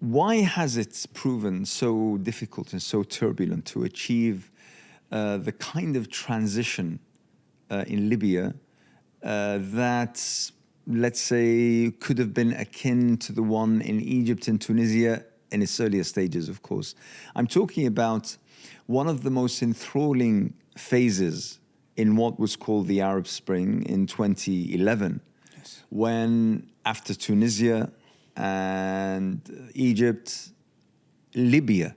Why has it proven so difficult and so turbulent to achieve the kind of transition in Libya that, let's say, could have been akin to the one in Egypt and Tunisia in its earlier stages, of course? I'm talking about one of the most enthralling phases in what was called the Arab Spring in 2011, yes, when after Tunisia and Egypt, Libya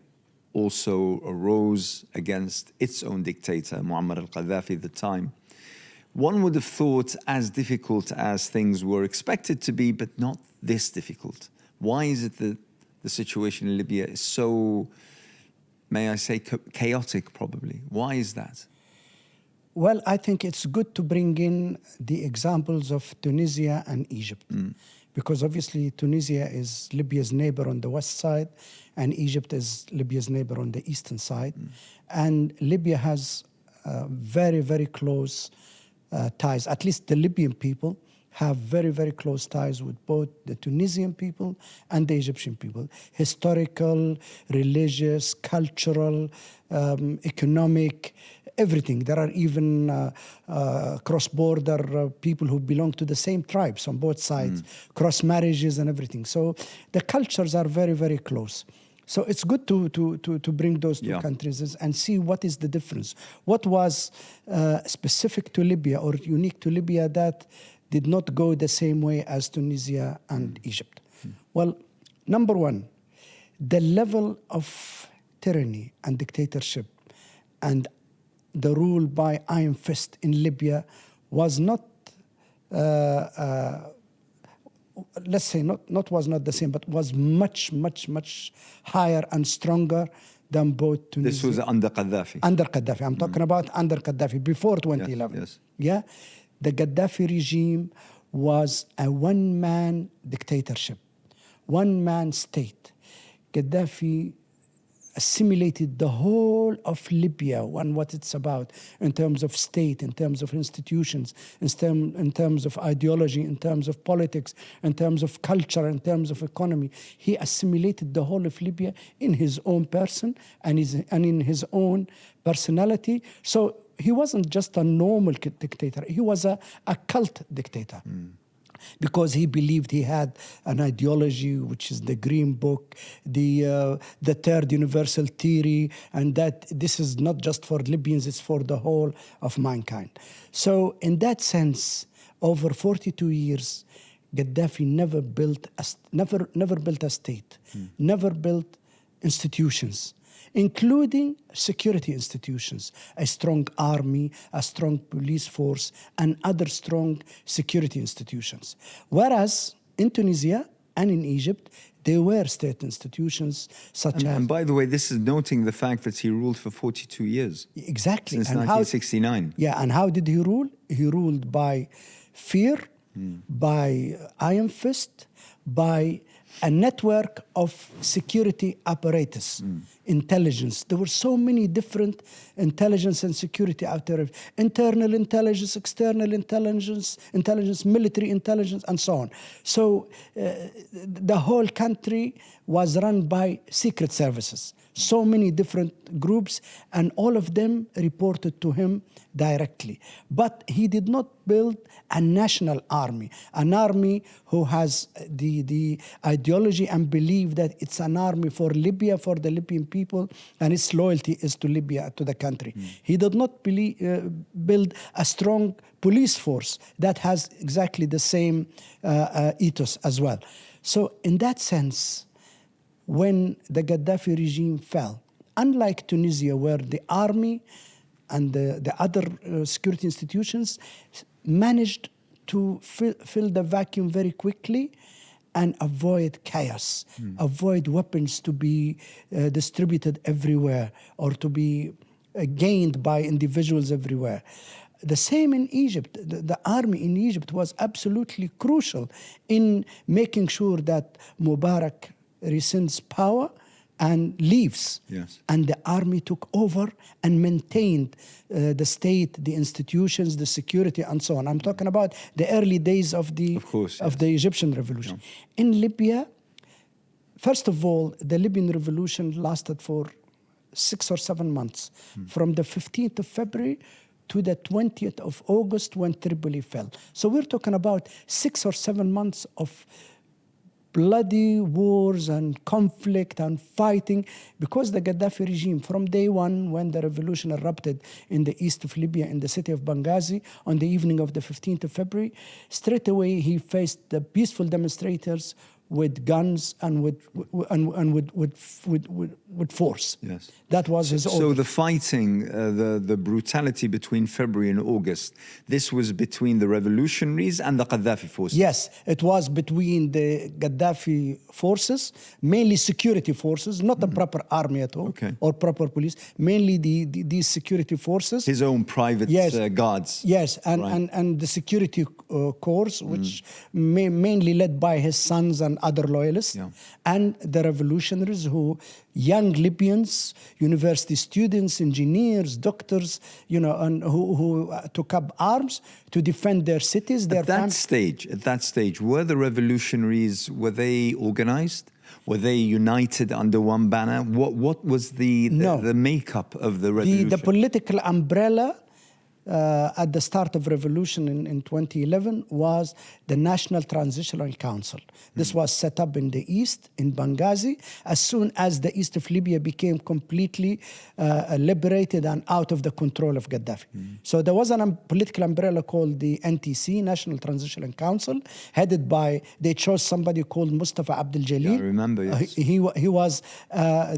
also arose against its own dictator, Muammar al-Qaddafi at the time. One would have thought as difficult as things were expected to be, but not this difficult. Why is it that the situation in Libya is so, may I say, chaotic probably? Why is that? Well, I think it's good to bring in the examples of Tunisia and Egypt. Because obviously Tunisia is Libya's neighbor on the west side and Egypt is Libya's neighbor on the eastern side. And Libya has very, very close ties. At least the Libyan people have very, very close ties with both the Tunisian people and the Egyptian people. Historical, religious, cultural, economic, everything. There are even cross-border people who belong to the same tribes on both sides, cross-marriages and everything. So the cultures are very, very close. So it's good to bring those two countries and see what is the difference. What was specific to Libya or unique to Libya that did not go the same way as Tunisia and Egypt? Well, number one, the level of tyranny and dictatorship and the rule by iron fist in Libya was not, let's say, was not the same, but was much, much, much higher and stronger than both Tunisia. This was under Qaddafi. Under Qaddafi. I'm talking about under Qaddafi, before 2011. Yes. Yeah? The Gaddafi regime was a one-man dictatorship, one-man state. Gaddafi assimilated the whole of Libya and what it's about in terms of state, in terms of institutions, in terms of ideology, in terms of politics, in terms of culture, in terms of economy. He assimilated the whole of Libya in his own person and in his own personality. So he wasn't just a normal dictator. He was a cult dictator. Because he believed he had an ideology, which is the Green Book, the Third Universal Theory, and that this is not just for Libyans, it's for the whole of mankind. So in that sense, over 42 years, Gaddafi never built a state, never built institutions, including security institutions, a strong army, a strong police force, and other strong security institutions. Whereas in Tunisia and in Egypt, there were state institutions such as... And by the way, this is noting the fact that he ruled for 42 years. Exactly. Since 1969. And how did he rule? He ruled by fear, by iron fist, by a network of security apparatus, intelligence. There were so many different intelligence and security out there. Internal intelligence, external intelligence, military intelligence, and so on. So the whole country was run by secret services. So many different groups, and all of them reported to him directly. But he did not build a national army, an army who has the ideology and belief that it's an army for Libya, for the Libyan people, and its loyalty is to Libya, to the country. He did not build a strong police force that has exactly the same ethos as well. So in that sense, when the Gaddafi regime fell, unlike Tunisia, where the army and the other security institutions managed to fill the vacuum very quickly and avoid chaos, avoid weapons to be distributed everywhere or to be gained by individuals everywhere. The same in Egypt. The army in Egypt was absolutely crucial in making sure that Mubarak rescinds power and leaves. Yes. And the army took over and maintained the state, the institutions, the security, and so on. I'm talking about the early days of the Egyptian revolution. Yeah. In Libya, first of all, the Libyan revolution lasted for 6 or 7 months, from the 15th of February to the 20th of August when Tripoli fell. So we're talking about 6 or 7 months of bloody wars and conflict and fighting, because the Gaddafi regime, from day one when the revolution erupted in the east of Libya, in the city of Benghazi, on the evening of the 15th of February, straight away he faced the peaceful demonstrators with guns and with force. Yes. That was his order. So the fighting, the brutality between February and August, this was between the revolutionaries and the Qaddafi forces? Yes, it was between the Gaddafi forces, mainly security forces, not a proper army at all, or proper police, mainly these security forces. His own private guards. Yes, and the security corps, which mainly led by his sons and other loyalists, and the revolutionaries, who young Libyans, university students, engineers, doctors, and who took up arms to defend their cities. At that stage, were the revolutionaries, were they organized? Were they united under one banner? What was the makeup of the revolution? The political umbrella at the start of revolution in 2011 was the National Transitional Council. This was set up in the east, in Benghazi, as soon as the east of Libya became completely liberated and out of the control of Gaddafi. So there was a political umbrella called the NTC, National Transitional Council, headed by, they chose somebody called Mustafa Abdel Jalil. Yeah, I remember, yes. He was...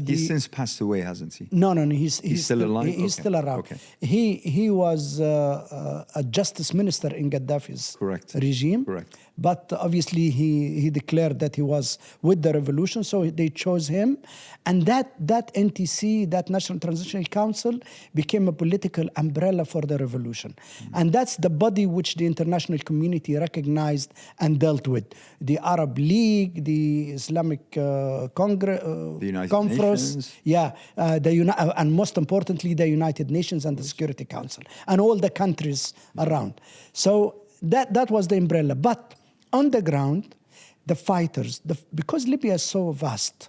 he's since passed away, hasn't he? No, he's still alive? He's still around. Okay. He was a justice minister in Gaddafi's regime. Correct. But obviously he declared that he was with the revolution, so they chose him. And that NTC, that National Transitional Council, became a political umbrella for the revolution. And that's the body which the international community recognized and dealt with. The Arab League, the Islamic Congress, the United Conference, Nations. And most importantly, the United Nations and the Security Council, and all the countries around. So that was the umbrella. But on the ground, the fighters, because Libya is so vast,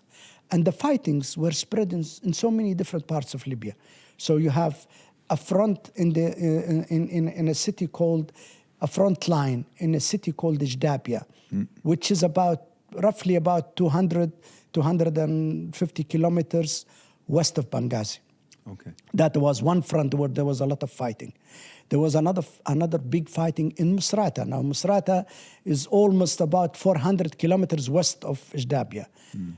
and the fightings were spread in so many different parts of Libya. So you have a front in a city called, a front line in a city called Jdabia, which is roughly about 250 kilometers west of Benghazi. Okay. That was one front where there was a lot of fighting. There was another big fighting in Misrata. Now, Misrata is almost about 400 kilometers west of Jdabia.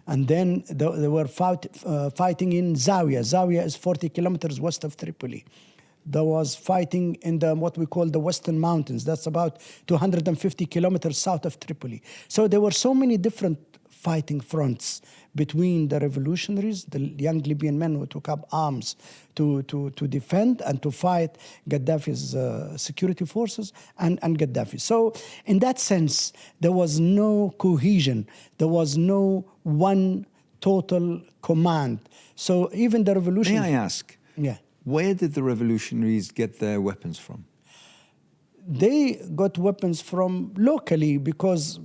And then they were fighting in Zawiya. Zawiya is 40 kilometers west of Tripoli. There was fighting in what we call the Western Mountains. That's about 250 kilometers south of Tripoli. So there were so many different fighting fronts between the revolutionaries, the young Libyan men who took up arms to defend and to fight Gaddafi's security forces and Gaddafi. So in that sense, there was no cohesion. There was no one total command. So even the revolution... May I ask, where did the revolutionaries get their weapons from? They got weapons from locally because...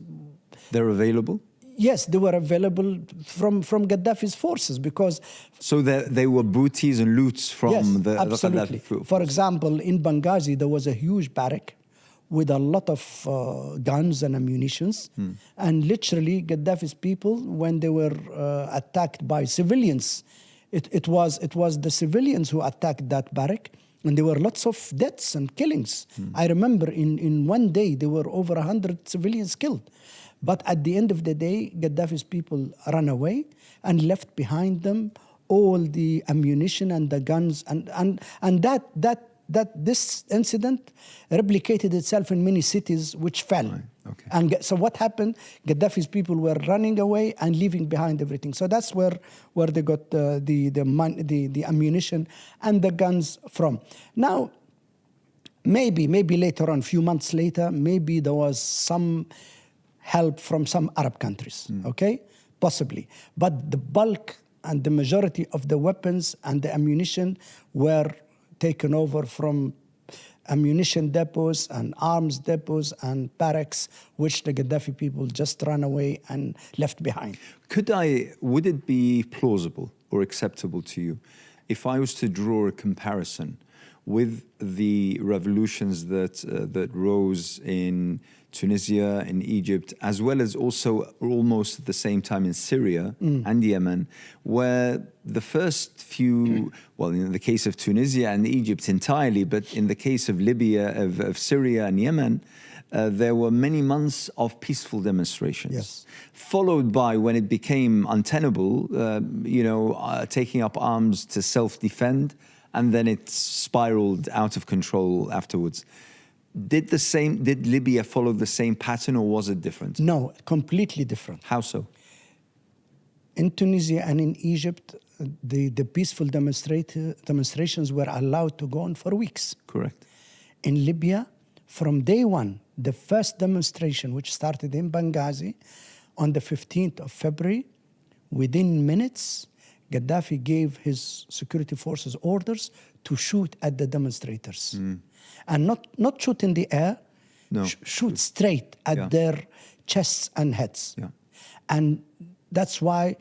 They're available? Yes, they were available from Gaddafi's forces because... So they were booties and loots from the absolutely. Gaddafi forces. For example, in Benghazi, there was a huge barrack with a lot of guns and ammunitions. And literally, Gaddafi's people, when they were attacked by civilians, it was the civilians who attacked that barrack. And there were lots of deaths and killings. I remember in one day, there were over 100 civilians killed. But at the end of the day, Gaddafi's people ran away and left behind them all the ammunition and the guns, and this incident replicated itself in many cities which fell. Right. Okay. And so what happened? Gaddafi's people were running away and leaving behind everything. So that's where they got the ammunition and the guns from. Now, maybe later on, a few months later, maybe there was some help from some Arab countries, okay? Possibly. But the bulk and the majority of the weapons and the ammunition were taken over from ammunition depots and arms depots and barracks, which the Gaddafi people just ran away and left behind. Would it be plausible or acceptable to you if I was to draw a comparison with the revolutions that rose in Tunisia, in Egypt, as well as also almost at the same time in Syria and Yemen, where the first few, well, in the case of Tunisia and Egypt entirely, but in the case of Libya, of Syria and Yemen, there were many months of peaceful demonstrations, yes, followed by, when it became untenable, taking up arms to self-defend, and then it spiraled out of control afterwards. Did Libya follow the same pattern, or was it different? No, completely different. How so? In Tunisia and in Egypt, the peaceful demonstrations were allowed to go on for weeks. Correct. In Libya, from day one, the first demonstration, which started in Benghazi on the 15th of February, within minutes, Gaddafi gave his security forces orders to shoot at the demonstrators. And not shoot in the air, no. Shoot straight at their chests and heads. Yeah. And that's why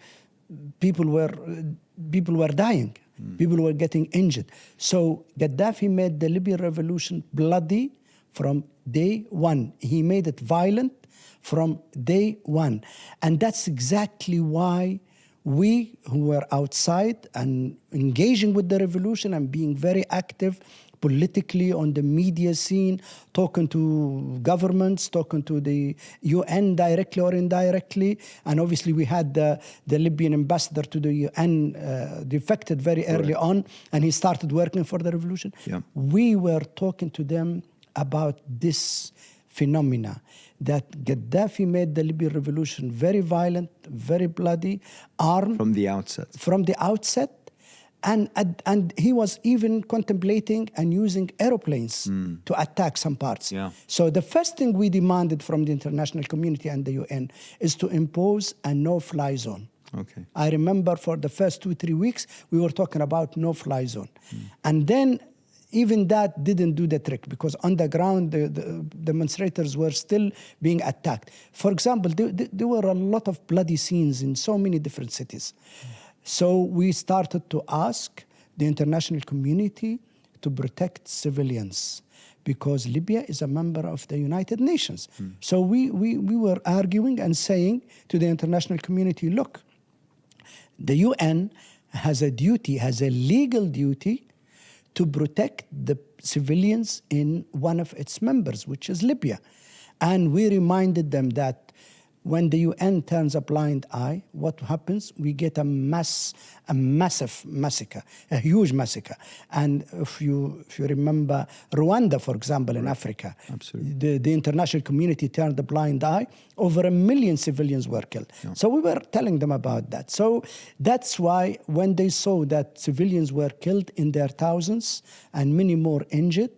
people were dying. People were getting injured. So Gaddafi made the Libyan revolution bloody from day one. He made it violent from day one. And that's exactly why we, who were outside and engaging with the revolution and being very active politically on the media scene, talking to governments, talking to the UN directly or indirectly, and obviously we had the Libyan ambassador to the UN defected very early on, and he started working for the revolution. Yeah. We were talking to them about this phenomena, that Gaddafi made the Libyan revolution very violent, very bloody, armed. From the outset. From the outset. And he was even contemplating and using aeroplanes to attack some parts. Yeah. So the first thing we demanded from the international community and the UN is to impose a no-fly zone. Okay. I remember for the first 2-3 weeks, we were talking about no-fly zone. And then even that didn't do the trick, because on the ground, the demonstrators were still being attacked. For example, there were a lot of bloody scenes in so many different cities. So we started to ask the international community to protect civilians, because Libya is a member of the United Nations. So we were arguing and saying to the international community, look, the UN has a legal duty to protect the civilians in one of its members, which is Libya. And we reminded them that when the UN turns a blind eye, what happens? We get a massive massacre, a huge massacre. And if you remember Rwanda, for example, in Africa, absolutely, the international community turned a blind eye. Over 1 million civilians were killed. Yeah. So we were telling them about that. So that's why when they saw that civilians were killed in their thousands and many more injured,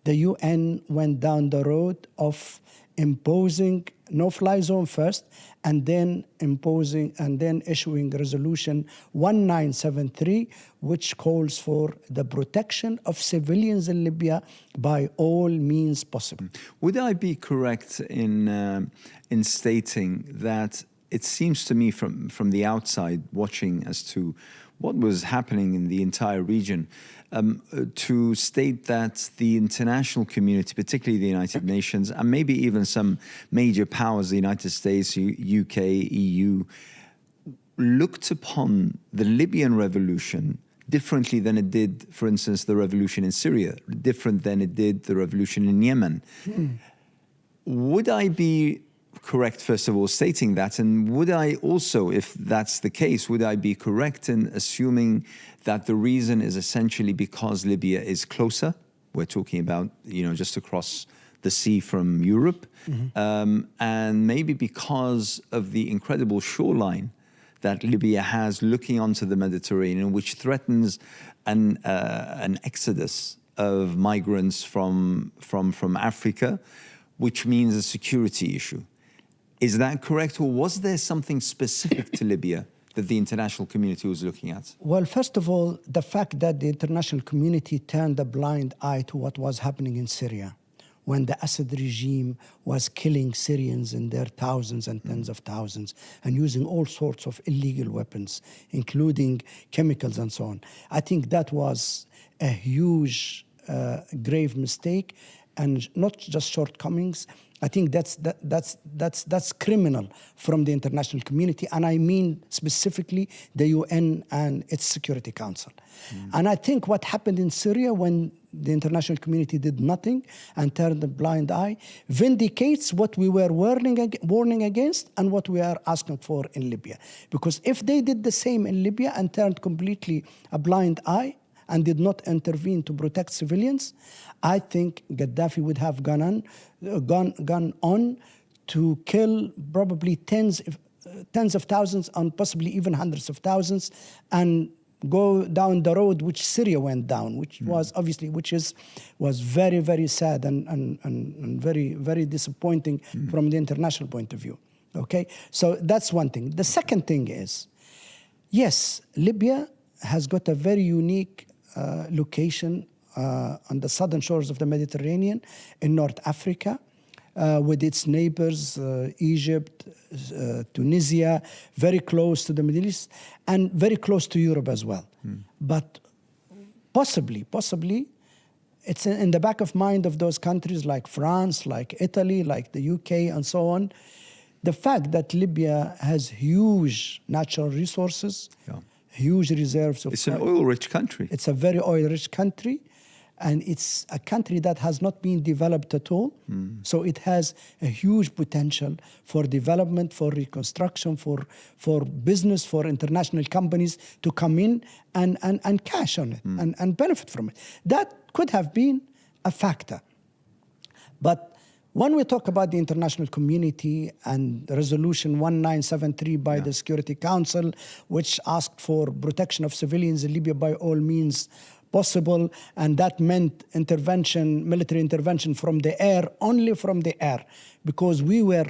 the UN went down the road of imposing no-fly zone first, and then issuing resolution 1973, which calls for the protection of civilians in Libya by all means possible. Would I be correct in stating that it seems to me from the outside watching as to what was happening in the entire region, to state that the international community, particularly the United Nations, and maybe even some major powers, the United States, UK, EU, looked upon the Libyan revolution differently than it did, for instance, the revolution in Syria, different than it did the revolution in Yemen. Would I be correct, first of all, stating that? And would I also, if that's the case, would I be correct in assuming that the reason is essentially because Libya is closer? We're talking about, just across the sea from Europe. And maybe because of the incredible shoreline that Libya has looking onto the Mediterranean, which threatens an exodus of migrants from Africa, which means a security issue. Is that correct, or was there something specific to Libya that the international community was looking at? Well, first of all, the fact that the international community turned a blind eye to what was happening in Syria when the Assad regime was killing Syrians in their thousands and tens of thousands and using all sorts of illegal weapons, including chemicals and so on. I think that was a huge, grave mistake, and not just shortcomings. I think that's criminal from the international community, and I mean specifically the UN and its Security Council. And I think what happened in Syria when the international community did nothing and turned a blind eye vindicates what we were warning against and what we are asking for in Libya. Because if they did the same in Libya and turned completely a blind eye and did not intervene to protect civilians, I think Gaddafi would have gone on to kill probably tens of thousands and possibly even hundreds of thousands, and go down the road which Syria went down, which was obviously was very, very sad and very, very disappointing from the international point of view. Okay, so that's one thing. The second thing is, yes, Libya has got a very unique location on the southern shores of the Mediterranean in North Africa, with its neighbors, Egypt, Tunisia, very close to the Middle East, and very close to Europe as well. But possibly, it's in the back of mind of those countries like France, like Italy, like the UK, and so on. The fact that Libya has huge natural resources, huge reserves of It's an oil-rich country. It's a very oil-rich country, and it's a country that has not been developed at all. So it has a huge potential for development, for reconstruction, for business, for international companies to come in and cash on it and benefit from it. That could have been a factor. But when we talk about the international community and Resolution 1973 by the Security Council, which asked for protection of civilians in Libya by all means possible, and that meant intervention, military intervention from the air, only from the air, because we were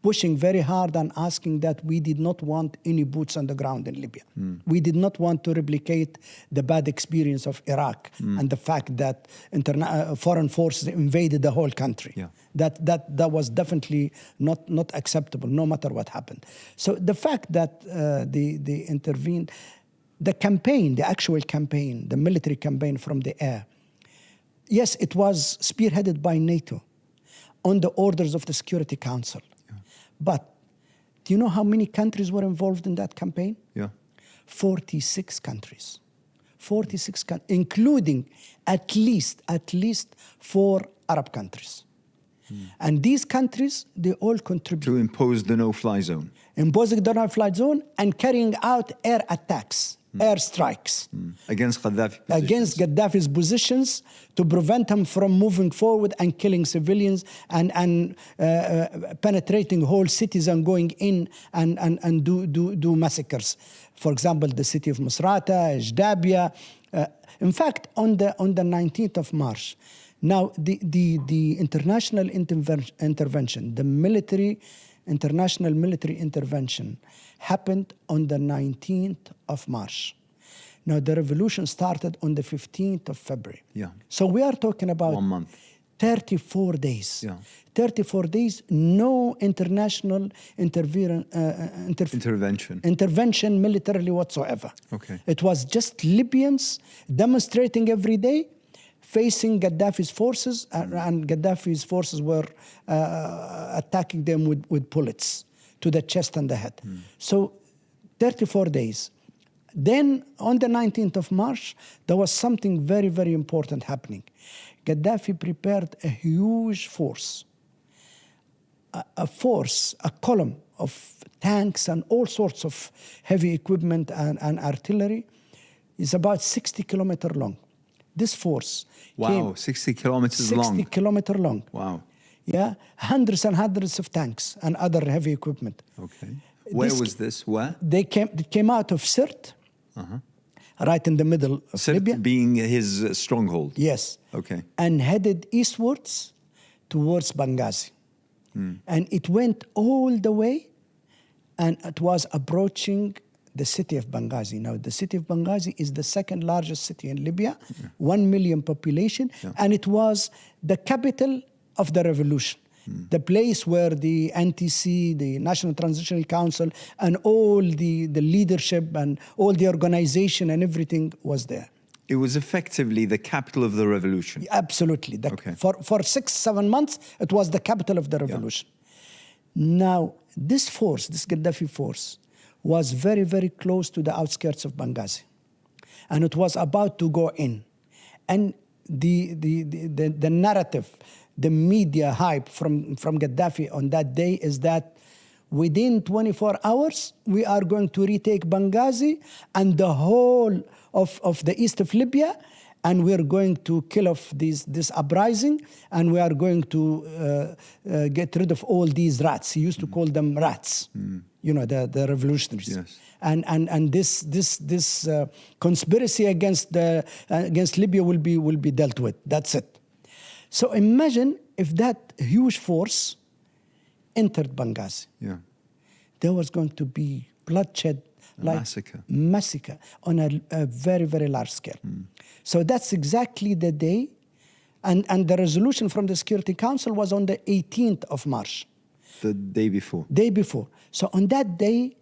pushing very hard and asking that we did not want any boots on the ground in Libya. We did not want to replicate the bad experience of Iraq and the fact that foreign forces invaded the whole country. That was definitely not acceptable, no matter what happened. So the fact that they intervened, the campaign, the actual campaign, the military campaign from the air, yes, it was spearheaded by NATO on the orders of the Security Council. But do you know how many countries were involved in that campaign? 46 countries. 46 countries, including at least 4 Arab countries. And these countries, they all contribute to impose the no-fly zone. Imposing the no-fly zone and carrying out air attacks, air strikes. Against Qaddafi positions. Against Gaddafi's positions to prevent him from moving forward and killing civilians and penetrating whole cities and going in and do massacres. For example, the city of Misrata, Jdabia. In fact, on the 19th of March, now the international intervention, the international military intervention happened on the 19th of March. Now, the revolution started on the 15th of February. So we are talking about 1 month. 34 days. 34 days, no international intervention militarily whatsoever. It was just Libyans demonstrating every day, facing Gaddafi's forces, and Gaddafi's forces were attacking them with bullets to the chest and the head. So 34 days. Then on the 19th of March, there was something very, very important happening. Gaddafi prepared a huge force, a column of tanks and all sorts of heavy equipment and artillery. It's about 60 kilometers long. This force came 60 kilometers long. 60 kilometers long. Wow. Hundreds and hundreds of tanks and other heavy equipment. Where was this? Where? They came out of Sirte, right in the middle of Libya. Sirte being his stronghold. Yes. And headed eastwards towards Benghazi. And it went all the way, and it was approaching the city of Benghazi. Now, the city of Benghazi is the second largest city in Libya, 1 million population, and it was the capital of the revolution. The place where the NTC, the National Transitional Council, and all the leadership and all the organization and everything was there. It was effectively the capital of the revolution. Absolutely. For 6-7 months, it was the capital of the revolution. Now, this force, this Gaddafi force, was very, very close to the outskirts of Benghazi. And it was about to go in. And the narrative, the media hype from Gaddafi on that day is that within 24 hours, we are going to retake Benghazi and the whole of the east of Libya, and we're going to kill off this uprising, and we are going to get rid of all these rats. He used to call them rats, you know, the revolutionaries. Yes. And this conspiracy against Libya will be dealt with. That's it. So imagine if that huge force entered Benghazi. Yeah. There was going to be bloodshed, massacre on a very, very large scale. So that's exactly the day, and the resolution from the Security Council was on the 18th of March. The day before. Day before. So on that day,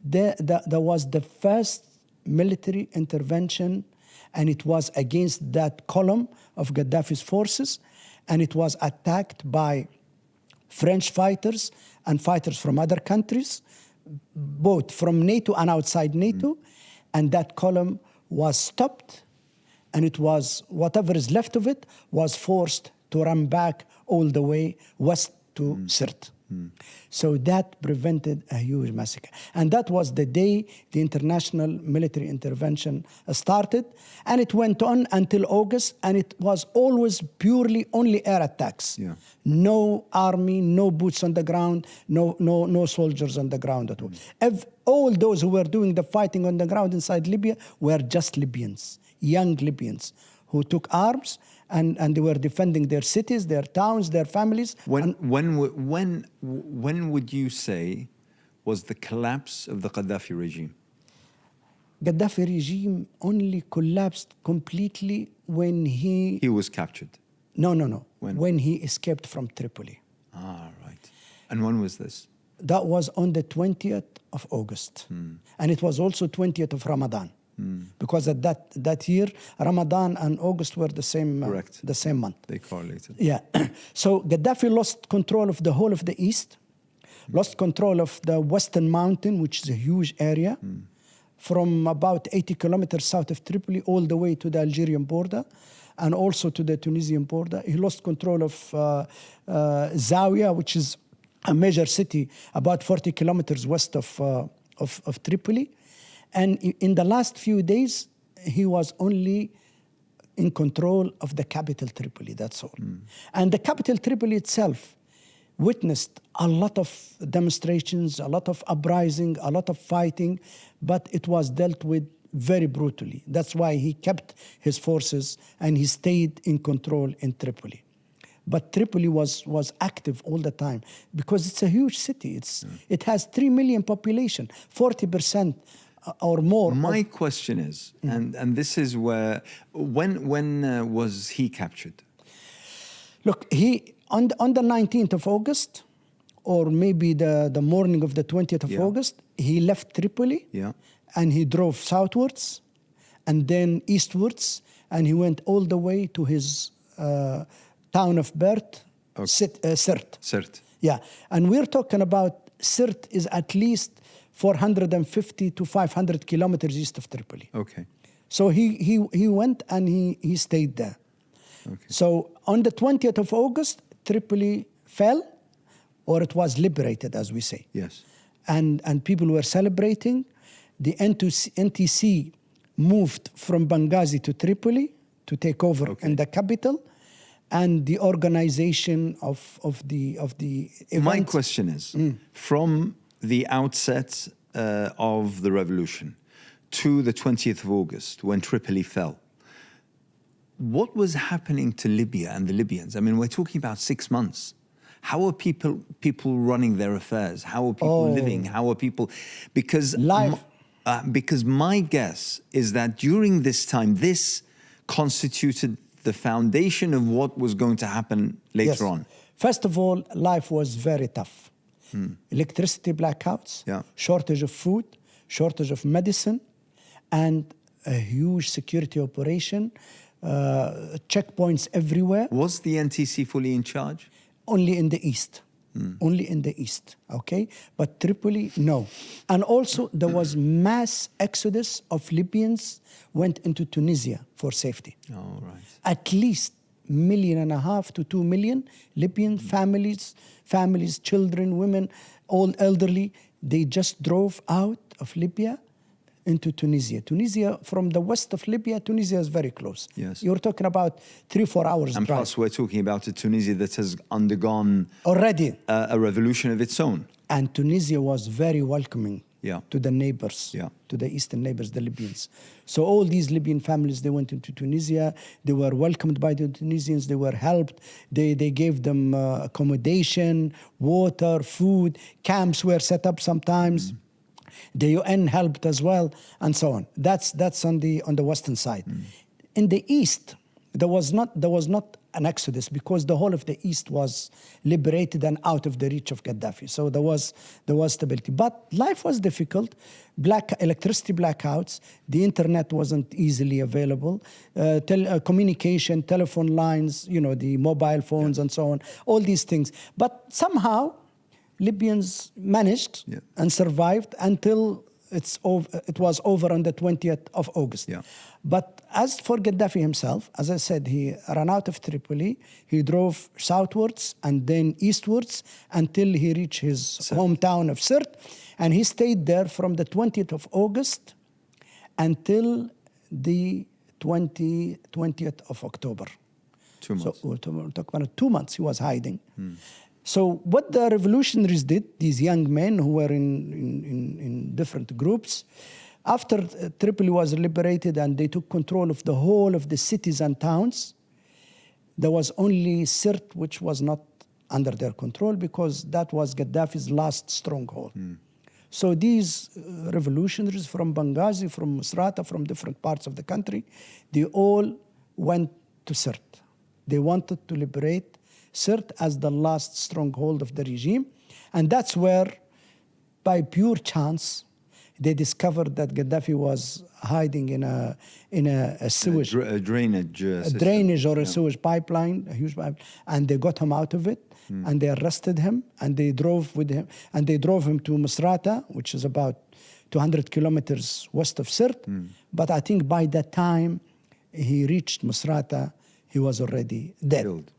there was the first military intervention, and it was against that column of Gaddafi's forces, and it was attacked by French fighters and fighters from other countries, both from NATO and outside NATO, and that column was stopped, and it was, whatever is left of it, was forced to run back all the way west to Sirte. So that prevented a huge massacre. And that was the day the international military intervention started, and it went on until August, and it was always purely only air attacks. Yeah. No army, no boots on the ground, no soldiers on the ground at all. All those who were doing the fighting on the ground inside Libya were just Libyans, young Libyans, who took arms and they were defending their cities, their towns, their families. When would you say was the collapse of the Qaddafi regime? Gaddafi regime only collapsed completely when he was captured. No. When he escaped from Tripoli. Ah, right. And when was this? That was on the 20th of August. And it was also 20th of Ramadan. Because at that year, Ramadan and August were the same month. They correlated. Yeah. So Gaddafi lost control of the whole of the east, lost control of the Western Mountain, which is a huge area, from about 80 kilometers south of Tripoli all the way to the Algerian border and also to the Tunisian border. He lost control of Zawiya, which is a major city about 40 kilometers west of Tripoli. And in the last few days, he was only in control of the capital Tripoli, that's all. And the capital Tripoli itself witnessed a lot of demonstrations, a lot of uprising, a lot of fighting, but it was dealt with very brutally. That's why he kept his forces and he stayed in control in Tripoli. But Tripoli was active all the time because it's a huge city. It has 3 million population, 40% or more. My question is, and this is where, when was he captured? Look, he on the 19th of August, or maybe the morning of the 20th of August, he left Tripoli, and he drove southwards, and then eastwards, and he went all the way to his town of Bert, Sirte. Sirte. Yeah, and we're talking about Sirte is at least 450 to 500 kilometers east of Tripoli. Okay. So he went and he stayed there. Okay. So on the 20th of August, Tripoli fell, or it was liberated, as we say. Yes. And people were celebrating. The NTC moved from Benghazi to Tripoli to take over in the capital, and the organization of the event. My question is, from the outset of the revolution to the 20th of August, when Tripoli fell, what was happening to Libya and the Libyans? I mean, we're talking about 6 months. How are people running their affairs? How are people living? How are people... Because... Life. Because my guess is that during this time, this constituted the foundation of what was going to happen later on. First of all, life was very tough. Electricity blackouts, shortage of food, shortage of medicine, and a huge security operation, checkpoints everywhere. Was the NTC fully in charge? Only in the east. Only in the east, okay? But Tripoli, no. And also there was mass exodus of Libyans went into Tunisia for safety. Oh, right. At least 1.5 million to 2 million Libyan families, children, women, all elderly, they just drove out of Libya into Tunisia. Tunisia, from the west of Libya, Tunisia is very close. Yes. You're talking about 3-4 hours and drive. Plus, we're talking about a Tunisia that has undergone already a revolution of its own. And Tunisia was very welcoming to the neighbors, to the eastern neighbors, the Libyans. So all these Libyan families, they went into Tunisia. They were welcomed by the Tunisians. They were helped. They gave them accommodation, water, food. Camps were set up sometimes. The UN helped as well, and so on. That's on the western side. In the east, there was not an exodus because the whole of the east was liberated and out of the reach of Qaddafi. So there was stability. But life was difficult. Electricity blackouts. The internet wasn't easily available. Communication, telephone lines, the mobile phones and so on. All these things. But somehow Libyans managed and survived until it was over on the 20th of August. But as for Gaddafi himself, as I said, he ran out of Tripoli. He drove southwards and then eastwards until he reached his hometown of Sirte. And he stayed there from the 20th of August until the 20th of October. 2 months. So we're talking about 2 months he was hiding. So what the revolutionaries did, these young men who were in different groups, after Tripoli was liberated and they took control of the whole of the cities and towns, there was only Sirte which was not under their control because that was Gaddafi's last stronghold. So these revolutionaries from Benghazi, from Misrata, from different parts of the country, they all went to Sirte. They wanted to liberate Sirte as the last stronghold of the regime. And that's where, by pure chance, they discovered that Gaddafi was hiding in a sewage. A drainage system. A drainage or a sewage pipeline, a huge pipeline. And they got him out of it. And they arrested him. And they drove with him. And they drove him to Misrata, which is about 200 kilometers west of Sirte. But I think by the time he reached Misrata, he was already dead. Killed.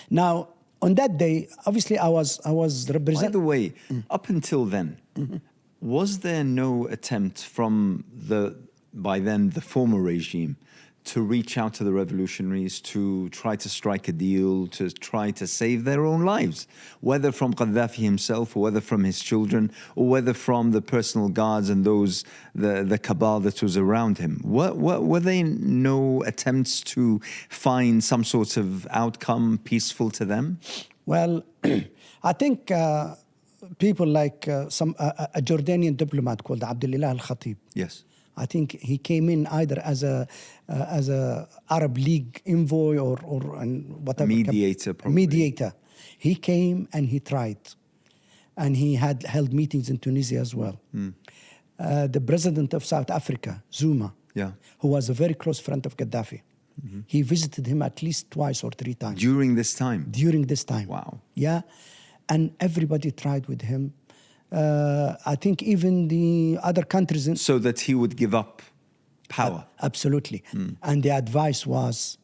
Now, on that day, obviously, I was representing. By the way, up until then, was there no attempt from by then the former regime to reach out to the revolutionaries to try to strike a deal, to try to save their own lives, whether from Qaddafi himself or whether from his children or whether from the personal guards and the cabal that was around him? Were there no attempts to find some sort of outcome peaceful to them? Well, I think people like a Jordanian diplomat called Abdullah Al-Khatib. Yes. I think he came in either as a Arab League envoy or whatever. Mediator, probably. Mediator. He came and he tried. And he had held meetings in Tunisia as well. The president of South Africa, Zuma, who was a very close friend of Gaddafi, he visited him at least twice or 3 times. During this time? During this time. Wow. Yeah. And everybody tried with him. I think even the other countries... So that he would give up power. Absolutely. And the advice was,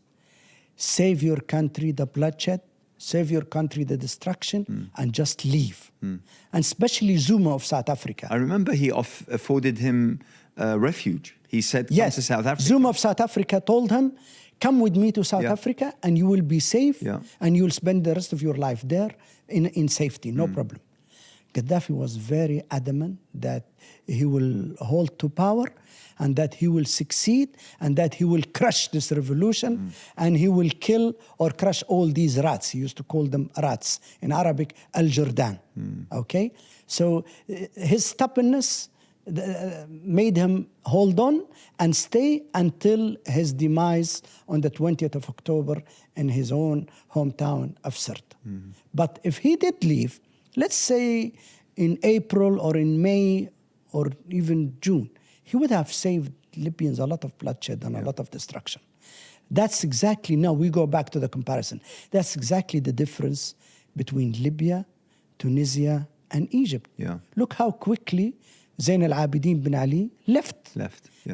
save your country the bloodshed, save your country the destruction, and just leave. And especially Zuma of South Africa. I remember he afforded him refuge. He said, come to South Africa. Zuma of South Africa told him, come with me to South Africa and you will be safe and you will spend the rest of your life there in safety, no problem. Gaddafi was very adamant that he will hold to power and that he will succeed and that he will crush this revolution and he will kill or crush all these rats. He used to call them rats. In Arabic, Al-Jordan. Okay? So his stubbornness made him hold on and stay until his demise on the 20th of October in his own hometown of Sirte. But if he did leave, let's say in April or in May or even June, he would have saved Libyans a lot of bloodshed and a lot of destruction. That's exactly, now we go back to the comparison. That's exactly the difference between Libya, Tunisia, and Egypt. Yeah. Look how quickly Zain al-Abidin bin Ali left. Yeah.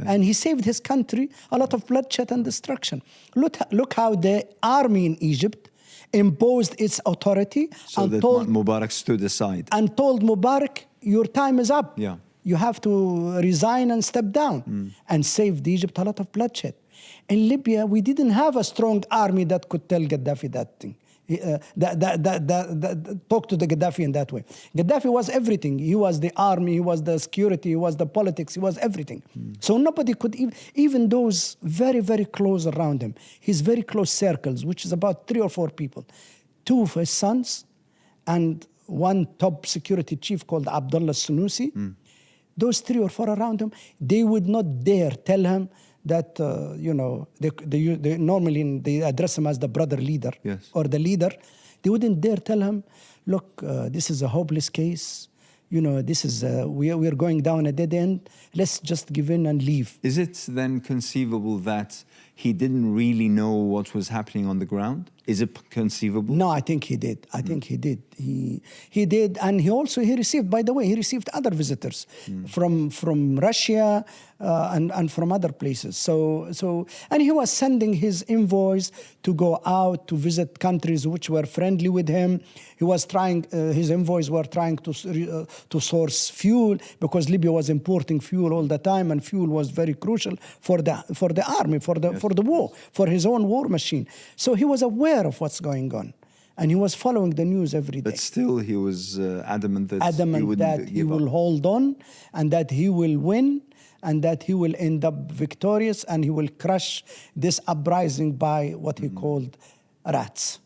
And he saved his country a lot of bloodshed and destruction. Look how the army in Egypt imposed its authority So and that told Mubarak stood aside. Mubarak, your time is up. Yeah. You have to resign and step down, and saved Egypt a lot of bloodshed. In Libya, we didn't have a strong army that could tell Gaddafi that thing. Talk to the Gaddafi in that way. Gaddafi was everything. He was the army, he was the security, he was the politics, he was everything. So nobody could, even those very, very close around him, his very close circles, which is about 3 or 4 people, 2 of his sons and one top security chief called Abdullah Sunusi, those 3 or 4 around him, they would not dare tell him that, they normally they address him as the brother leader. Yes. Or the leader. They wouldn't dare tell him, look, this is a hopeless case. This is, we're going down a dead end. Let's just give in and leave. Is it then conceivable that he didn't really know what was happening on the ground? Is it conceivable? No, I think he did. I think he did. He did, and he received. By the way, he received other visitors from Russia and from other places. So and he was sending his envoys to go out to visit countries which were friendly with him. He was trying. His envoys were trying to source fuel because Libya was importing fuel all the time, and fuel was very crucial for the army, for the war, for his own war machine. So he was aware of what's going on, and he was following the news every day. But still, he was adamant that he will hold on, and that he will win, and that he will end up victorious, and he will crush this uprising by what he called rats.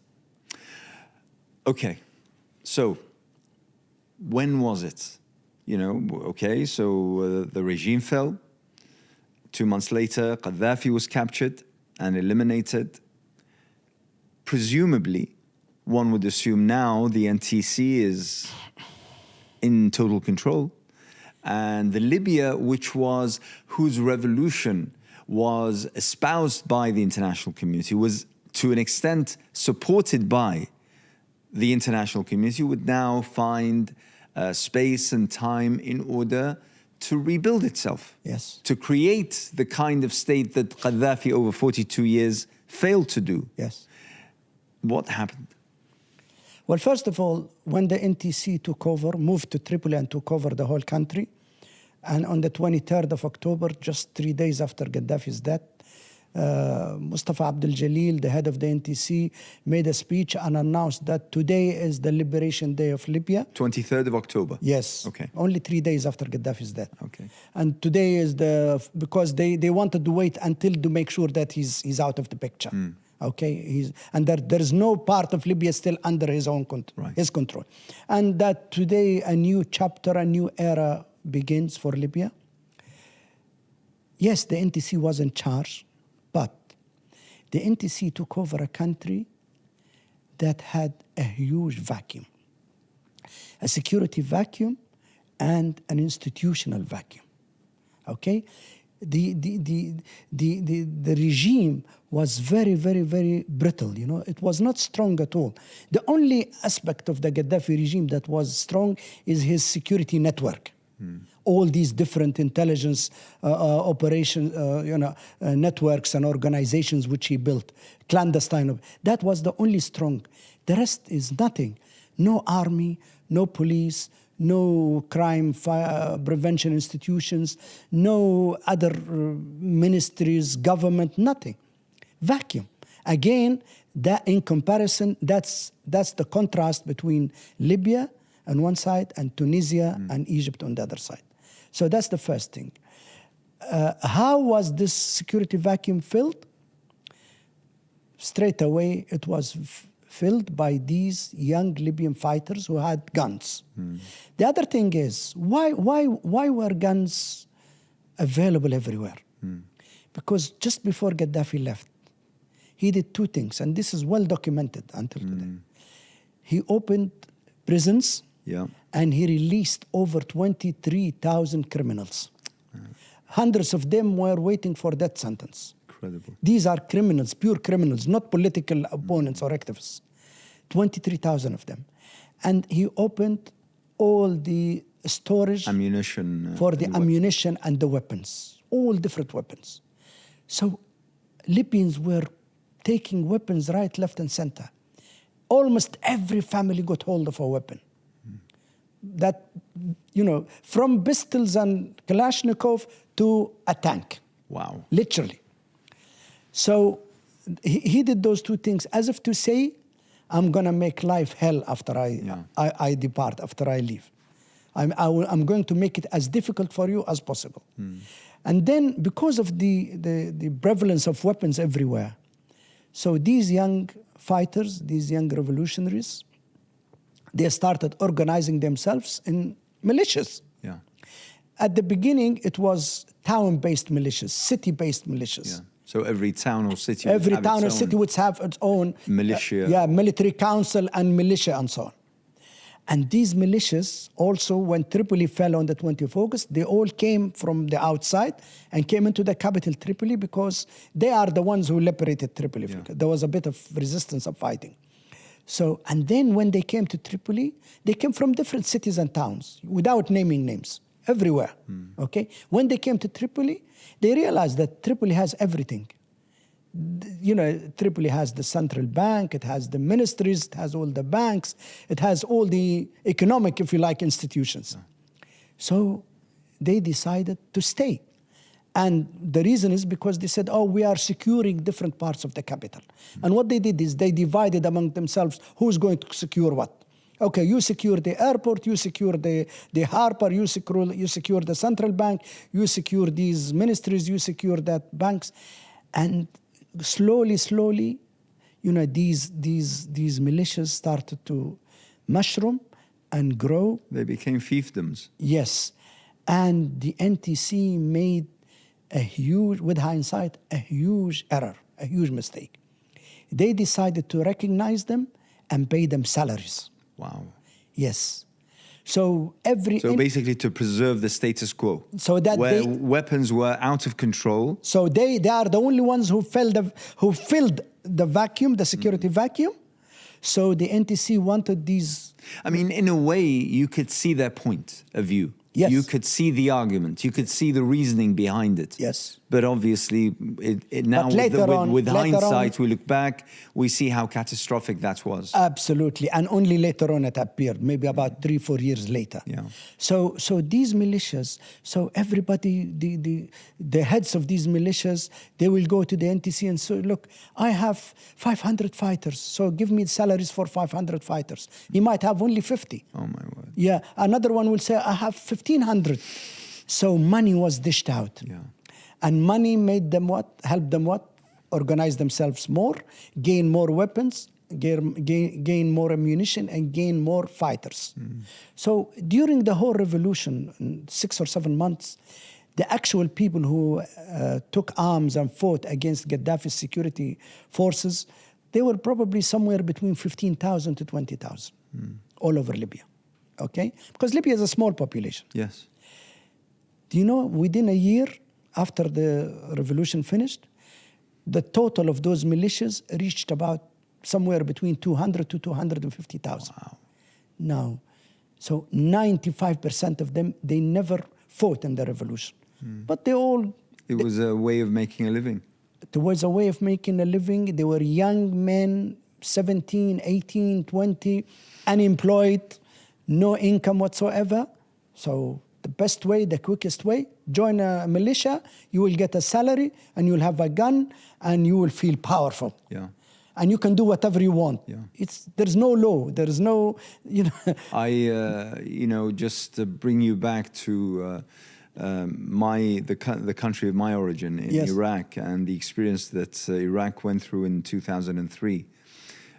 Okay, so when was it? So the regime fell. 2 months later, Qaddafi was captured and eliminated. Presumably, one would assume now the NTC is in total control. And the Libya, whose revolution was espoused by the international community, was to an extent supported by the international community, would now find space and time in order to rebuild itself. Yes. To create the kind of state that Qaddafi over 42 years failed to do. Yes. What happened? Well, first of all, when the NTC took over, moved to Tripoli and took over the whole country, and on the 23rd of October, just 3 days after Gaddafi's death, Mustafa Abdel Jalil, the head of the NTC, made a speech and announced that today is the Liberation Day of Libya. 23rd of October? Yes. Okay. Only 3 days after Gaddafi's death. Okay. And today is because they wanted to wait until to make sure that he's out of the picture. Okay, there's no part of Libya still under his own his control, and that today a new chapter, a new era begins for Libya. Yes, the NTC was in charge, but the NTC took over a country that had a huge vacuum, a security vacuum, and an institutional vacuum. Okay. The regime was very, very, very brittle. It was not strong at all. The only aspect of the Gaddafi regime that was strong is his security network. All these different intelligence operations, networks and organizations which he built, clandestine. That was the only strong. The rest is nothing. No army, no police, no crime prevention institutions, no other ministries, government, nothing. Vacuum. Again, that in comparison, that's the contrast between Libya on one side and Tunisia and Egypt on the other side. So that's the first thing. How was this security vacuum filled? Straight away, it was filled by these young Libyan fighters who had guns. The other thing is, why were guns available everywhere? Because just before Gaddafi left, he did two things, and this is well documented until today. He opened prisons, and he released over 23,000 criminals. Hundreds of them were waiting for death sentence. Incredible. These are criminals, pure criminals, not political opponents or activists. 23,000 of them. And he opened all the storage ammunition for the ammunition and the weapons, all different weapons. So Libyans were taking weapons right, left, and center. Almost every family got hold of a weapon. That, from pistols and Kalashnikov to a tank. Wow. Literally. So he did those two things as if to say, I'm going to make life hell after I depart, after I leave. I'm going to make it as difficult for you as possible. And then because of the prevalence of weapons everywhere, so these young fighters, these young revolutionaries, they started organizing themselves in militias. Yeah. At the beginning, it was town-based militias, city-based militias. Yeah. So every town or city would have its own militia. Military council and militia and so on. And these militias also, when Tripoli fell on the 20th of August, they all came from the outside and came into the capital Tripoli because they are the ones who liberated Tripoli. Yeah. There was a bit of resistance of fighting. So, and then when they came to Tripoli, they came from different cities and towns without naming names, everywhere, okay? When they came to Tripoli, they realized that Tripoli has everything. Tripoli has the central bank, it has the ministries, it has all the banks, it has all the economic, if you like, institutions. Yeah. So they decided to stay. And the reason is because they said, we are securing different parts of the capital. And what they did is they divided among themselves who's going to secure what. Okay, you secure the airport, you secure the harbor, you secure the central bank, you secure these ministries, you secure that banks. And slowly, these militias started to mushroom and grow. They became fiefdoms. Yes. And the NTC made with hindsight, a huge error, a huge mistake. They decided to recognize them and pay them salaries. Wow. Yes. So basically to preserve the status quo. So that where weapons were out of control. So they are the only ones who filled the vacuum, the security vacuum. So the NTC wanted these. I mean, in a way, you could see their point of view. Yes. You could see the argument. You could see the reasoning behind it. Yes. But obviously, now with hindsight, we look back, we see how catastrophic that was. Absolutely. And only later on it appeared, maybe about 3-4 years later. Yeah. So these militias, so everybody, the heads of these militias, they will go to the NTC and say, look, I have 500 fighters, so give me salaries for 500 fighters. He might have only 50. Oh, my word. Yeah. Another one will say, I have 1,500. So money was dished out. Yeah. And money made them what? Helped them what? Organize themselves more, gain more weapons, gain more ammunition, and gain more fighters. So during the whole revolution, in 6 or 7 months, the actual people who took arms and fought against Gaddafi's security forces, they were probably somewhere between 15,000 to 20,000 all over Libya. Okay? Because Libya is a small population. Yes. Do you know, within a year after the revolution finished, the total of those militias reached about somewhere between 200 to 250,000. Wow. Now, so 95% of them, they never fought in the revolution. But they all... It was a way of making a living. It was a way of making a living. They were young men, 17, 18, 20, unemployed, no income whatsoever. So the best way, the quickest way, join a militia, you will get a salary and you'll have a gun and you will feel powerful. Yeah. And you can do whatever you want. Yeah. There's no law. There's no, just to bring you back to the country of my origin in Iraq and the experience that Iraq went through in 2003.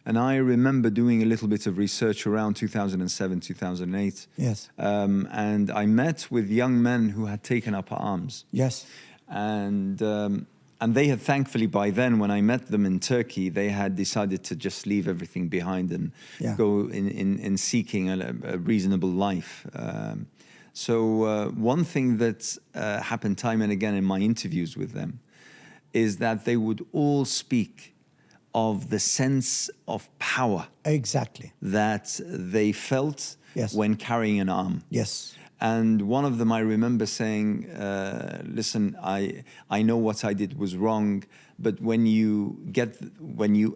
And I remember doing a little bit of research around 2007, 2008. Yes. And I met with young men who had taken up arms. Yes. And they had, thankfully, by then, when I met them in Turkey, they had decided to just leave everything behind and go in seeking a reasonable life. So one thing that happened time and again in my interviews with them is that they would all speak of the sense of power. Exactly. That they felt when carrying an arm. Yes. And one of them, I remember saying, listen, I know what I did was wrong, but when you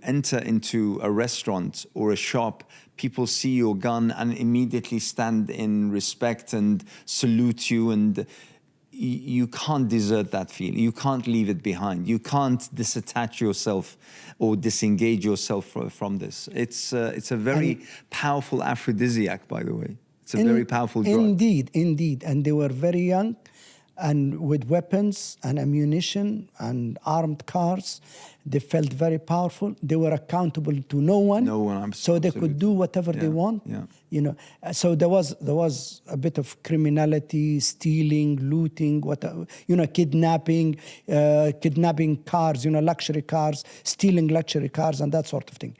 enter into a restaurant or a shop, people see your gun and immediately stand in respect and salute you, and you can't desert that feeling. You can't leave it behind. You can't disattach yourself or disengage yourself from this. It's a very powerful aphrodisiac, by the way. It's a very powerful drug. Indeed, indeed. And they were very young and with weapons and ammunition and armed cars. They felt very powerful. They were accountable to no one. No one, so they could do whatever they want. Yeah. You know, so there was a bit of criminality, stealing, looting, kidnapping cars, luxury cars, stealing luxury cars, and that sort of thing.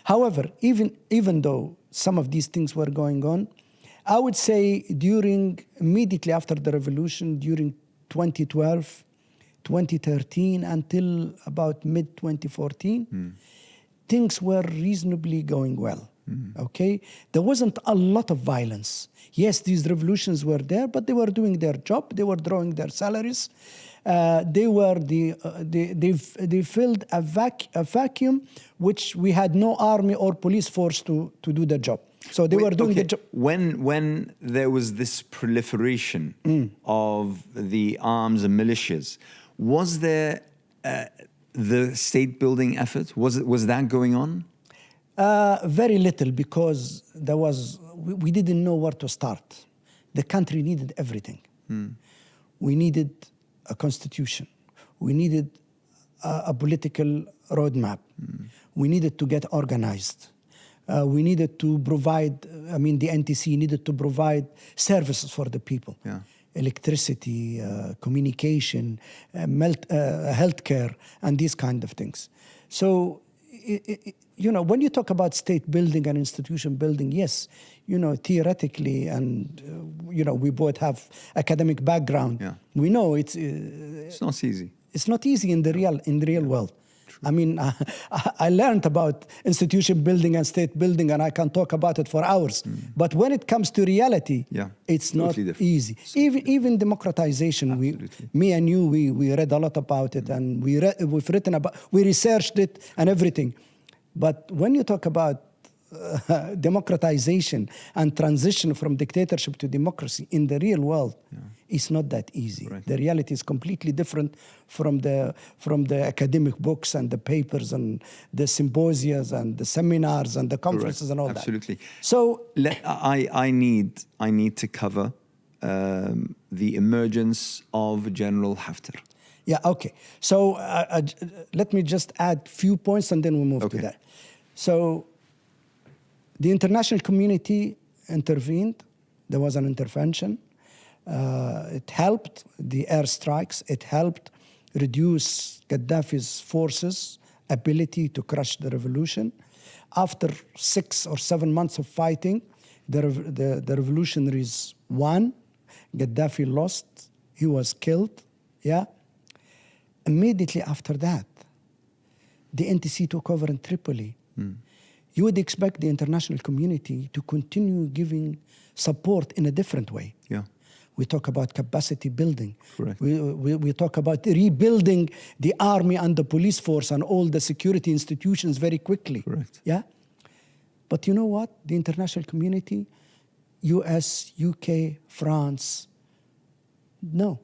However, even though some of these things were going on, I would say immediately after the revolution, during 2012, 2013, until about mid-2014, things were reasonably going well, okay? There wasn't a lot of violence. Yes, these revolutions were there, but they were doing their job. They were drawing their salaries. They filled a vacuum which we had no army or police force to do the job. So they were doing the job. When there was this proliferation of the arms and militias, was there the state building effort? Was that going on? Very little, because we didn't know where to start. The country needed everything. We needed a constitution. We needed a political roadmap. We needed to get organized. We needed to provide, the NTC needed to provide services for the people. Electricity, communication, healthcare, and these kind of things. So, when you talk about state building and institution building, yes, theoretically, and, we both have academic background. We know it's not easy. It's not easy in the real world. True. I learned about institution building and state building, and I can talk about it for hours. But when it comes to reality, it's totally not easy. Even democratization, me and you, we read a lot about it, and we researched it and everything. But when you talk about democratization and transition from dictatorship to democracy in the real world, it's not that easy. Right. The reality is completely different from the academic books and the papers and the symposias and the seminars and the conferences and all that. Absolutely. So I need to cover the emergence of General Haftar. Yeah. Okay. So let me just add few points and then we move to that. So the international community intervened. There was an intervention. It helped the airstrikes. It helped reduce Gaddafi's forces' ability to crush the revolution. After 6 or 7 months of fighting, the revolutionaries won. Gaddafi lost. He was killed. Yeah. Immediately after that, the NTC took over in Tripoli. You would expect the international community to continue giving support in a different way. Yeah. We talk about capacity building. Correct. We talk about rebuilding the army and the police force and all the security institutions very quickly. Correct. Yeah. But you know what? The international community, US, UK, France, no.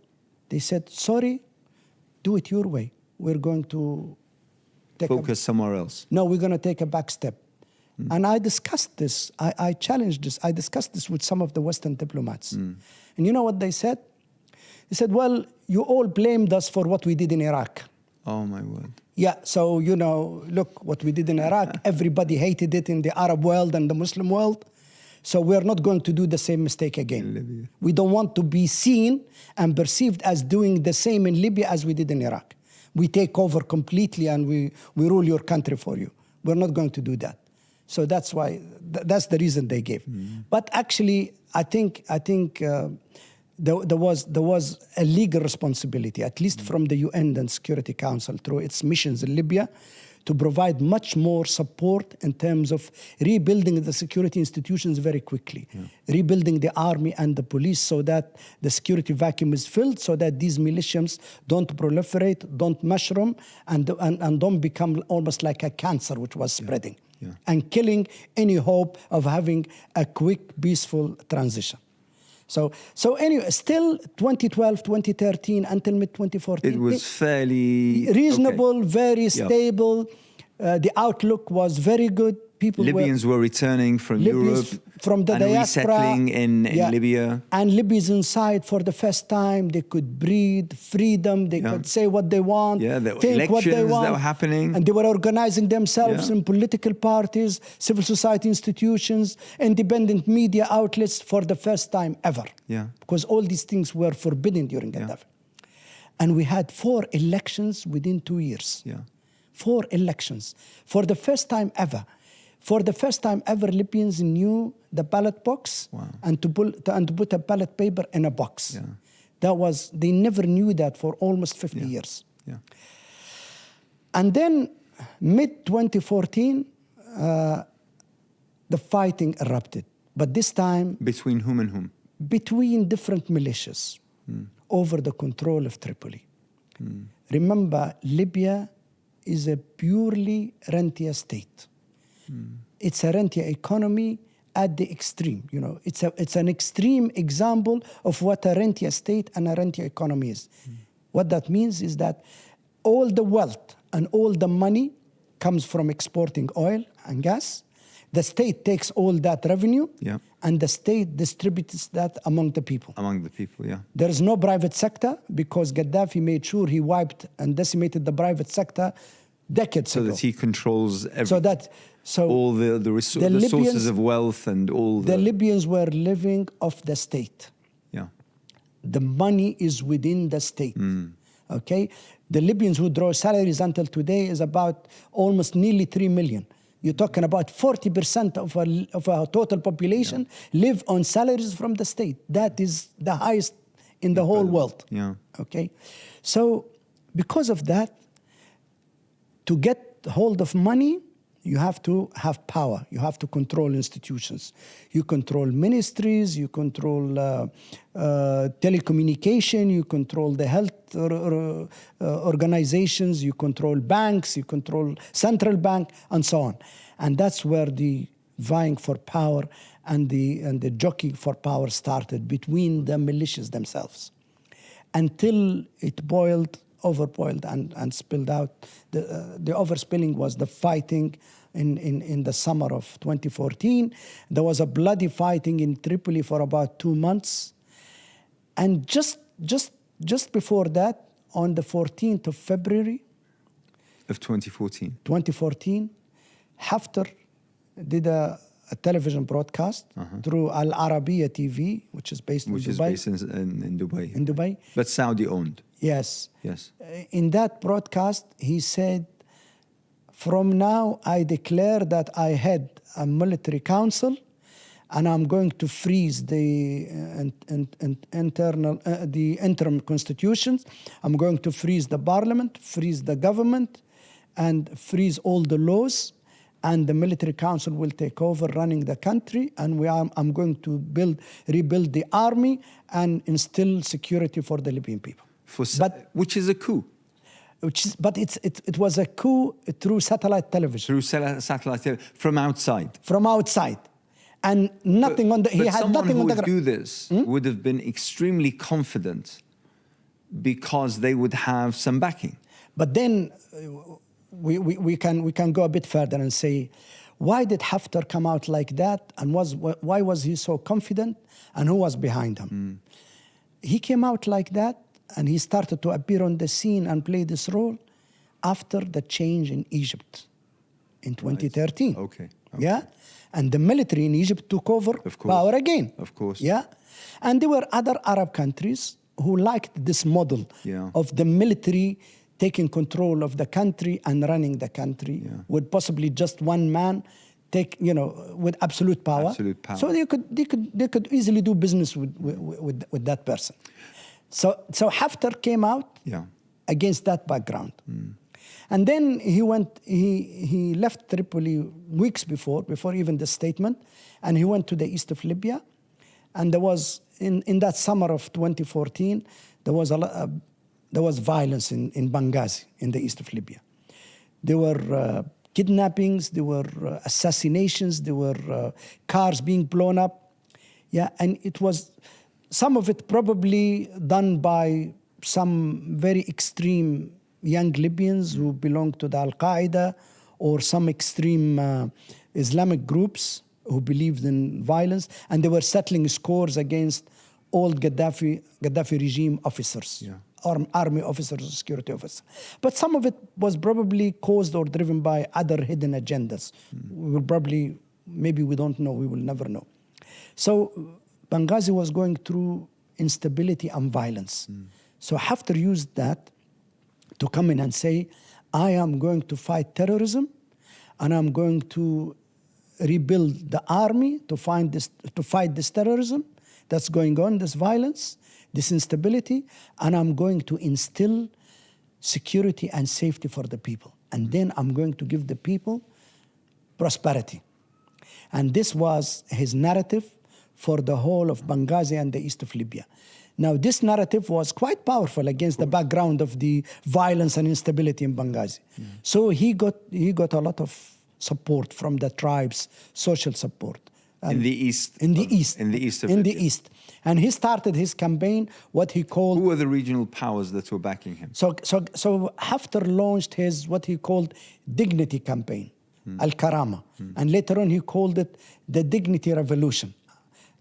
They said, sorry, do it your way. We're going to focus somewhere else. No, we're going to take a back step. And I discussed this. I challenged this. I discussed this with some of the Western diplomats. And you know what they said? They said, well, you all blamed us for what we did in Iraq. Oh, my word. Yeah, so, you know, look what we did in Iraq. Everybody hated it in the Arab world and the Muslim world. So we're not going to do the same mistake again. Libya. We don't want to be seen and perceived as doing the same in Libya as we did in Iraq. We take over completely and we rule your country for you. We're not going to do that. So that's why, that's the reason they gave. But actually, I think there was a legal responsibility, at least from the UN and Security Council through its missions in Libya, to provide much more support in terms of rebuilding the security institutions very quickly, rebuilding the army and the police so that the security vacuum is filled, so that these militias don't proliferate, don't mushroom, and don't become almost like a cancer which was spreading and killing any hope of having a quick, peaceful transition. So anyway, still 2012, 2013, until mid-2014. It was fairly... reasonable, very stable. The outlook was very good. Libyans were returning from Europe, from the and diaspora, resettling in Libya. And Libyans inside for the first time. They could breathe freedom. They could say what they want, there were think what they want. That were happening. And they were organizing themselves in political parties, civil society institutions, independent media outlets for the first time ever. Because all these things were forbidden during Gaddafi. And we had 4 elections within 2 years. 4 elections. For the first time ever. For the first time ever, Libyans knew the ballot box and to put a ballot paper in a box. They never knew that for almost 50 years. And then mid-2014, the fighting erupted. But this time... Between whom and whom? Between different militias over the control of Tripoli. Remember, Libya is a purely rentier state. It's a rentier economy at the extreme. You know, it's an extreme example of what a rentier state and a rentier economy is. What that means is that all the wealth and all the money comes from exporting oil and gas. The state takes all that revenue, and the state distributes that among the people. Among the people, There is no private sector because Gaddafi made sure he wiped and decimated the private sector decades ago. So that he controls everything. All the Libyans, sources of wealth and all the Libyans were living off the state. The money is within the state. Okay? The Libyans who draw salaries until today is about almost nearly 3 million. You're talking about 40% of our total population live on salaries from the state. That is the highest in the whole world. Okay? So because of that, to get hold of money, you have to have power. You have to control institutions. You control ministries, you control telecommunication, you control the health organizations, you control banks, you control central bank, and so on. And that's where the vying for power and the jockeying for power started between the militias themselves, until it overboiled and spilled out. The overspilling was the fighting in the summer of 2014. There was a bloody fighting in Tripoli for about 2 months. And just before that, on the 14th of February of 2014, Haftar did a television broadcast through Al Arabiya TV, which is based in Dubai. Which is based in Dubai. In Dubai. But Saudi owned. Yes. Yes. In that broadcast, he said, "From now, I declare that I had a military council, and I'm going to freeze the interim constitutions. I'm going to freeze the parliament, freeze the government, and freeze all the laws. And the military council will take over running the country, and I'm going to rebuild the army and instill security for the Libyan people." Which is a coup. It was a coup through satellite television. Through satellite television, from outside. From outside. And nothing on the... He had nothing on the ground. Someone who would do this would have been extremely confident because they would have some backing. But then we can go a bit further and say, why did Haftar come out like that? And why was he so confident? And who was behind him? He came out like that, and he started to appear on the scene and play this role after the change in Egypt in 2013. Right. Okay. Yeah? And the military in Egypt took over power again. Of course. Yeah? And there were other Arab countries who liked this model of the military taking control of the country and running the country with possibly just one man with absolute power. Absolute power. So they could easily do business with that person. So Haftar came out against that background. And then he left Tripoli weeks before even the statement, and he went to the east of Libya. And there was in that summer of 2014, there was violence in Benghazi, in the east of Libya. There were kidnappings, there were assassinations, there were cars being blown up. Yeah, and it was some of it probably done by some very extreme young Libyans who belong to the Al-Qaeda or some extreme Islamic groups who believed in violence, and they were settling scores against old Gaddafi regime officers, army officers or security officers. But some of it was probably caused or driven by other hidden agendas. We will probably, maybe we don't know, we will never know. So Benghazi was going through instability and violence. So Haftar used that to come in and say, I am going to fight terrorism, and I'm going to rebuild the army to fight this terrorism that's going on, this violence, this instability, and I'm going to instill security and safety for the people. And then I'm going to give the people prosperity. And this was his narrative for the whole of Benghazi and the east of Libya. Now, this narrative was quite powerful against the background of the violence and instability in Benghazi. So he got a lot of support from the tribes, social support. In the east? In the east. In the east of In Libya. the east. And he started his campaign, what he called... Who were the regional powers that were backing him? So Haftar launched his, what he called, dignity campaign, Al-Karama. And later on he called it the Dignity Revolution.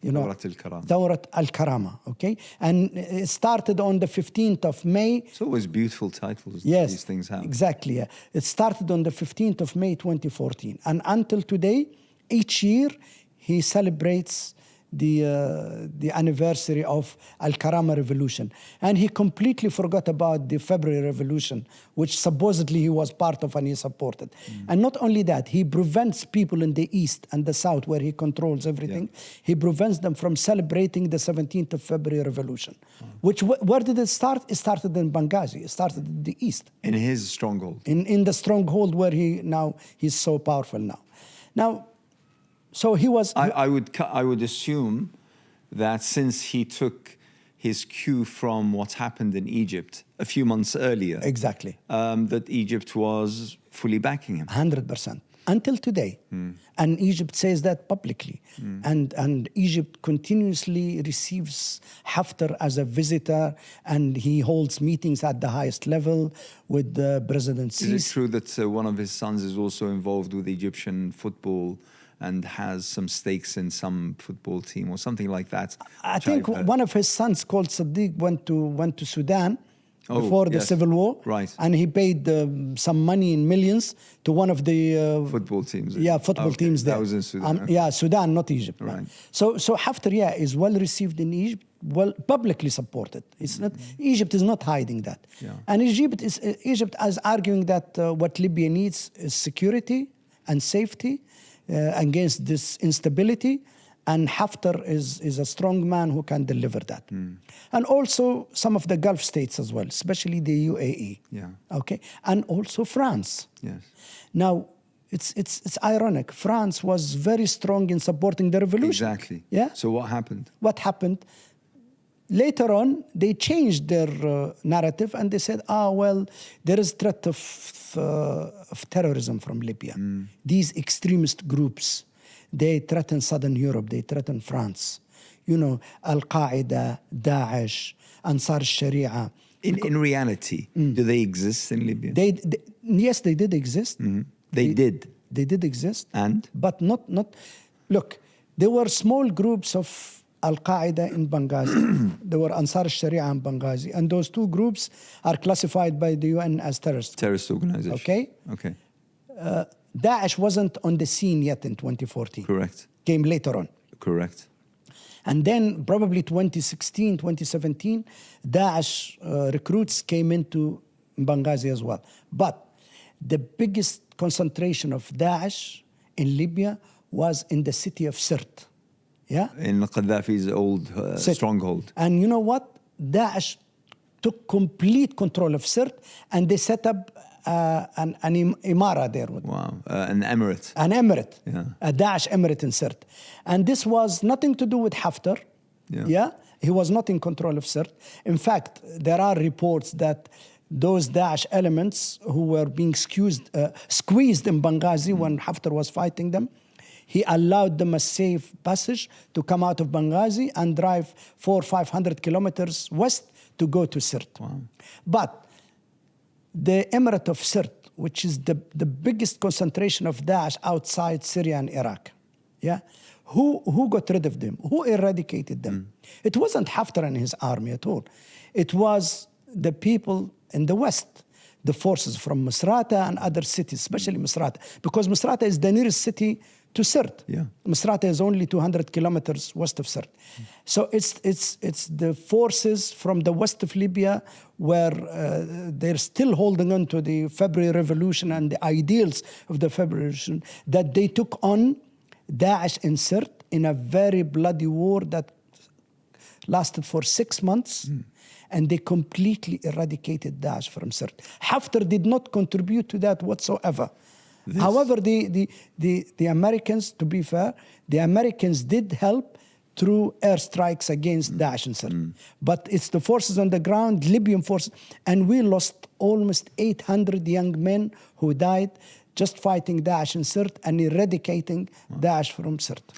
Dawrat Al-Karama, okay? And it started on the 15th of May. It's always beautiful titles these things have. Exactly, yeah. It started on the 15th of May, 2014. And until today, each year, he celebrates the anniversary of Al-Karama Revolution. And he completely forgot about the February Revolution, which supposedly he was part of and he supported. And not only that, he prevents people in the east and the south, where he controls everything, he prevents them from celebrating the 17th of February Revolution. Where did it start? It started in Benghazi. It started in the east. In his stronghold. In the stronghold where he's so powerful now. So he was... I would assume that since he took his cue from what happened in Egypt a few months earlier... Exactly. That Egypt was fully backing him. 100%. Until today. And Egypt says that publicly. And Egypt continuously receives Haftar as a visitor, and he holds meetings at the highest level with the President Sisi. Is it true that one of his sons is also involved with Egyptian football and has some stakes in some football team or something like that? I think one of his sons, called Sadiq, went to Sudan before the civil war, and he paid some money in millions to one of the football teams. Football teams there. That was in Sudan. Sudan, not Egypt. Right. So Haftar, is well received in Egypt, well publicly supported. It's not Egypt is not hiding that, and Egypt is arguing that what Libya needs is security and safety against this instability, and Haftar is a strong man who can deliver that. And also some of the Gulf states as well, especially the UAE. Okay, and also France. Yes. Now, it's ironic. France was very strong in supporting the revolution. Exactly. Yeah. So what happened? What happened? Later on, they changed their narrative and they said, there is threat of terrorism from Libya. These extremist groups, they threaten Southern Europe, they threaten France. Al-Qaeda, Daesh, Ansar al-Sharia. In reality, do they exist in Libya? Yes, they did exist. They did? They did exist. And? But not... Look, there were small groups of Al-Qaeda in Benghazi. There were Ansar al-Sharia in Benghazi. And those two groups are classified by the UN as terrorist. Terrorist organization. Okay? Okay. Daesh wasn't on the scene yet in 2014. Correct. Came later on. Correct. And then probably 2016, 2017, Daesh recruits came into Benghazi as well. But the biggest concentration of Daesh in Libya was in the city of Sirte. Yeah? In Qaddafi's old stronghold. And you know what? Daesh took complete control of Sirte, and they set up an imara there. Wow. An emirate. An emirate. Yeah. A Daesh emirate in Sirte. And this was nothing to do with Haftar. Yeah? He was not in control of Sirte. In fact, there are reports that those Daesh elements who were being squeezed in Benghazi when Haftar was fighting them, he allowed them a safe passage to come out of Benghazi and drive 400 or 500 kilometers west to go to Sirte. Wow. But the Emirate of Sirte, which is the biggest concentration of Daesh outside Syria and Iraq, yeah, who got rid of them? Who eradicated them? It wasn't Haftar and his army at all. It was the people in the west, the forces from Misrata and other cities, especially Misrata, because Misrata is the nearest city to Sirte. Yeah. Misrata is only 200 kilometers west of Sirte. So it's the forces from the west of Libya where they're still holding on to the February Revolution and the ideals of the February Revolution that they took on Daesh in Sirte in a very bloody war that lasted for 6 months. And they completely eradicated Daesh from Sirte. Haftar did not contribute to that whatsoever. However, the Americans, to be fair, the Americans did help through airstrikes against Daesh in Sirte. But it's the forces on the ground, Libyan forces, and we lost almost 800 young men who died just fighting Daesh in Sirte and eradicating Daesh from Sirte.